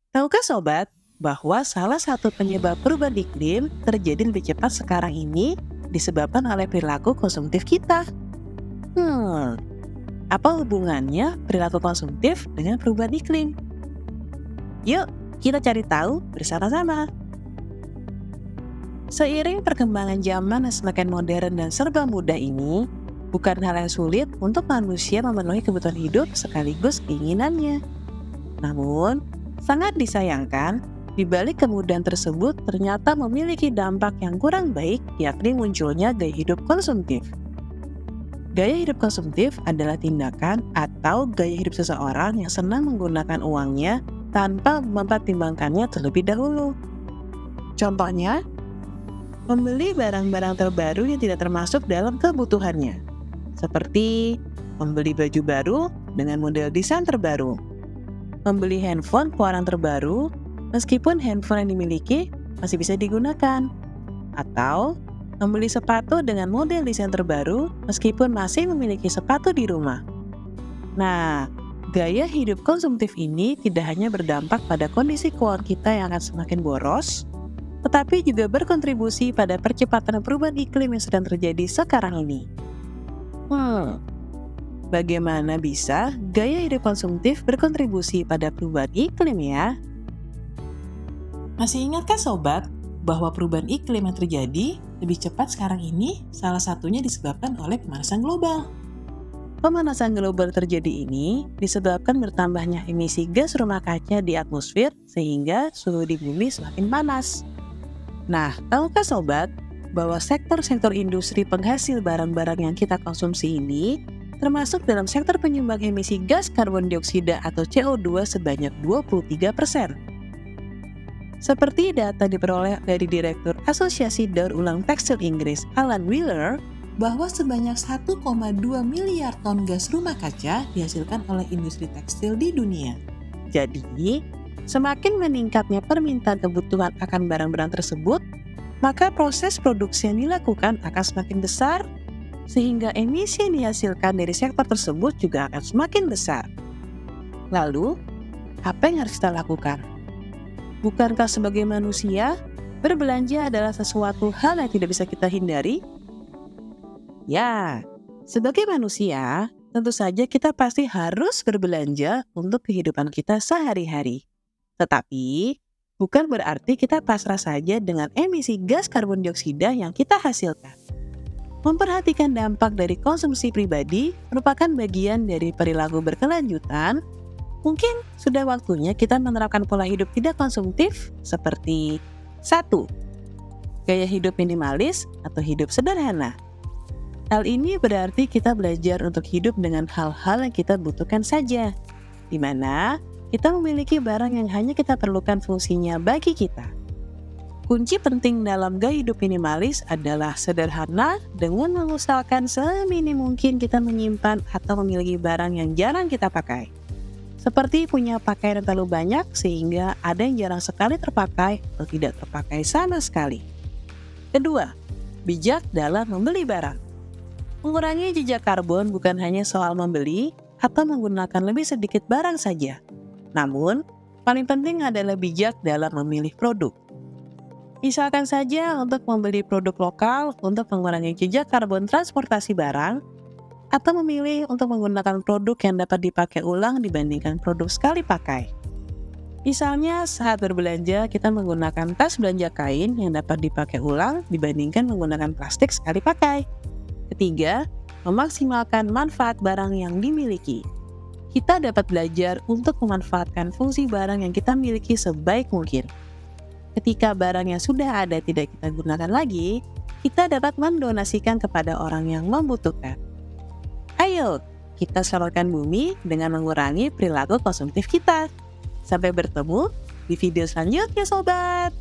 Tahukah sobat, bahwa salah satu penyebab perubahan iklim terjadi lebih cepat sekarang ini disebabkan oleh perilaku konsumtif kita? Apa hubungannya perilaku konsumtif dengan perubahan iklim? Yuk, kita cari tahu bersama-sama. Seiring perkembangan zaman yang semakin modern dan serba mudah ini, bukan hal yang sulit untuk manusia memenuhi kebutuhan hidup sekaligus keinginannya. Namun, sangat disayangkan, di balik kemudahan tersebut ternyata memiliki dampak yang kurang baik, yakni munculnya gaya hidup konsumtif. Gaya hidup konsumtif adalah tindakan atau gaya hidup seseorang yang senang menggunakan uangnya tanpa mempertimbangkannya terlebih dahulu. Contohnya, membeli barang-barang terbaru yang tidak termasuk dalam kebutuhannya, seperti membeli baju baru dengan model desain terbaru, membeli handphone keluaran terbaru meskipun handphone yang dimiliki masih bisa digunakan, atau membeli sepatu dengan model desain terbaru meskipun masih memiliki sepatu di rumah. Nah, gaya hidup konsumtif ini tidak hanya berdampak pada kondisi keuangan kita yang akan semakin boros, tetapi juga berkontribusi pada percepatan perubahan iklim yang sedang terjadi sekarang ini. Bagaimana bisa gaya hidup konsumtif berkontribusi pada perubahan iklim ya? Masih ingatkah sobat, bahwa perubahan iklim yang terjadi lebih cepat sekarang ini salah satunya disebabkan oleh pemanasan global? Pemanasan global terjadi ini disebabkan bertambahnya emisi gas rumah kaca di atmosfer sehingga suhu di bumi semakin panas. Nah, tahukah sobat, bahwa sektor-sektor industri penghasil barang-barang yang kita konsumsi ini termasuk dalam sektor penyumbang emisi gas karbon dioksida atau CO2 sebanyak 23%. Seperti data diperoleh dari Direktur Asosiasi Daur Ulang Tekstil Inggris, Alan Wheeler, bahwa sebanyak 1,2 miliar ton gas rumah kaca dihasilkan oleh industri tekstil di dunia. Jadi, semakin meningkatnya permintaan kebutuhan akan barang-barang tersebut, maka proses produksi yang dilakukan akan semakin besar, sehingga emisi yang dihasilkan dari sektor tersebut juga akan semakin besar. Lalu, apa yang harus kita lakukan? Bukankah sebagai manusia, berbelanja adalah sesuatu hal yang tidak bisa kita hindari? Ya, sebagai manusia, tentu saja kita pasti harus berbelanja untuk kehidupan kita sehari-hari. Tetapi, bukan berarti kita pasrah saja dengan emisi gas karbon dioksida yang kita hasilkan. Memperhatikan dampak dari konsumsi pribadi merupakan bagian dari perilaku berkelanjutan. Mungkin sudah waktunya kita menerapkan pola hidup tidak konsumtif seperti 1. Gaya hidup minimalis atau hidup sederhana. Hal ini berarti kita belajar untuk hidup dengan hal-hal yang kita butuhkan saja, di mana kita memiliki barang yang hanya kita perlukan fungsinya bagi kita. Kunci penting dalam gaya hidup minimalis adalah sederhana dengan mengusahakan seminim mungkin kita menyimpan atau memiliki barang yang jarang kita pakai. Seperti punya pakaian yang terlalu banyak sehingga ada yang jarang sekali terpakai atau tidak terpakai sama sekali. Kedua, bijak dalam membeli barang. Mengurangi jejak karbon bukan hanya soal membeli atau menggunakan lebih sedikit barang saja. Namun, paling penting adalah bijak dalam memilih produk. Misalkan saja untuk membeli produk lokal untuk mengurangi jejak karbon transportasi barang, atau memilih untuk menggunakan produk yang dapat dipakai ulang dibandingkan produk sekali pakai. Misalnya saat berbelanja kita menggunakan tas belanja kain yang dapat dipakai ulang dibandingkan menggunakan plastik sekali pakai. Ketiga, memaksimalkan manfaat barang yang dimiliki. Kita dapat belajar untuk memanfaatkan fungsi barang yang kita miliki sebaik mungkin. Ketika barang yang sudah ada tidak kita gunakan lagi, kita dapat mendonasikan kepada orang yang membutuhkan. Ayo, kita selamatkan bumi dengan mengurangi perilaku konsumtif kita. Sampai bertemu di video selanjutnya, sobat!